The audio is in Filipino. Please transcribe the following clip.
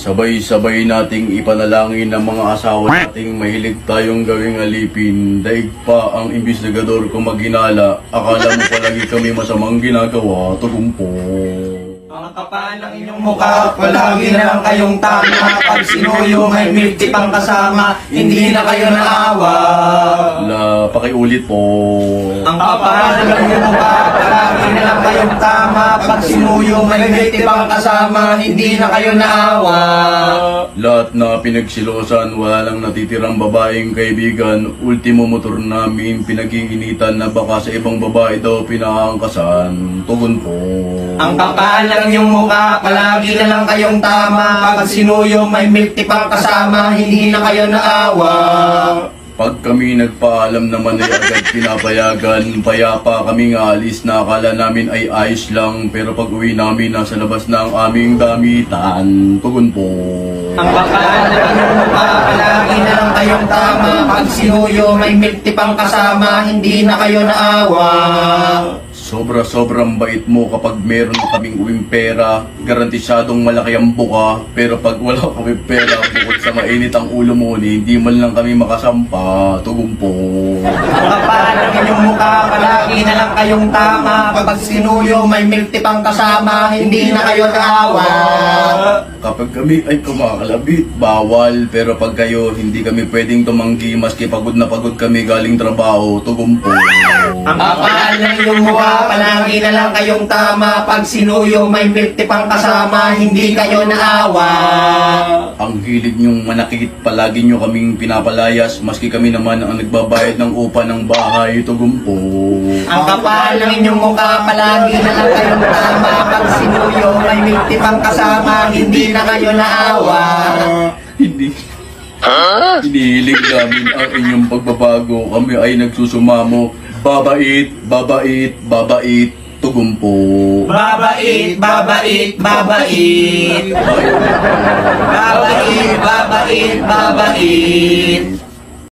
Sabay-sabay nating ipanalangin ng mga asawa nating mahilig tayong gawing alipin. Daig pa ang imbestigador kung maghinala. Akala mo palagi kami masamang ginagawa. Tugumpo. Mga kapal ng inyong mukha, palagi na lang kayong tama. Pag sinuyo may milk tea pang kasama, hindi na kayo naawa. Pakiulit po. Ang kapal ng inyong mukha, palagi na lang kayong tama. Pag sinuyo may milk tea pang kasama, hindi na kayo naawa. Lahat na pinagsilosan, wala lang natitirang babaeng kaibigan. Ultimo motor namin, pinag-iinitan na baka sa ibang babae daw pinahangkasan. Tugon po. Ang kapal ng inyong mukha, palagi na lang kayong tama. Pag sinuyo may milk tea pang kasama, hindi na kayo naawa. Pag kami nagpaalam naman ay agad pinapayagan. Payapa kaming alis na akala namin ay ayos lang. Pero pag uwi namin, nasa labas na ang aming damitan. Tugon po. Ang kapal ng inyong mukha, palagi na lang kayong tama. Pag sinuyo may milk tea pang kasama, hindi na kayo naawa. Sobra-sobrang bait mo kapag meron kaming uwing pera. Garantisadong malaki ang buka. Pero pag wala kami pera, bukod sa mainit ang ulo mo, hindi man lang kami makasampa. Tugumpo. Ang kapal ng inyong mukha, palagi na lang kayong tama. Pag sinuyo may milk tea pang kasama, hindi na kayo naawa. Kapag kami ay kumakalabit, bawal. Pero pag kayo, hindi kami pwedeng tumanggi. Maski pagod na pagod kami galing trabaho. Tugumpo. Ang kapal ng inyong mukha, palagi na lang kayong tama. Pag sinuyo may milk tea pang kasama, hindi kayo naawa. Ang hilig nyong manakit, palagi nyo kaming pinapalayas. Maski kami naman ang nagbabayad ng upa ng bahay. Tugumpo. Ang kapal ng inyong mukha, palagi na lang kayong tama. Pag sinuyo may milk tea pang kasama, hindi na kayo naawa. Hindi. Hinihilig namin ang inyong pagbabago. Kami ay nagsusumamo. Babait, babait, babait. Tugumpo. Babait, babait, babait. Babait, babait, babait.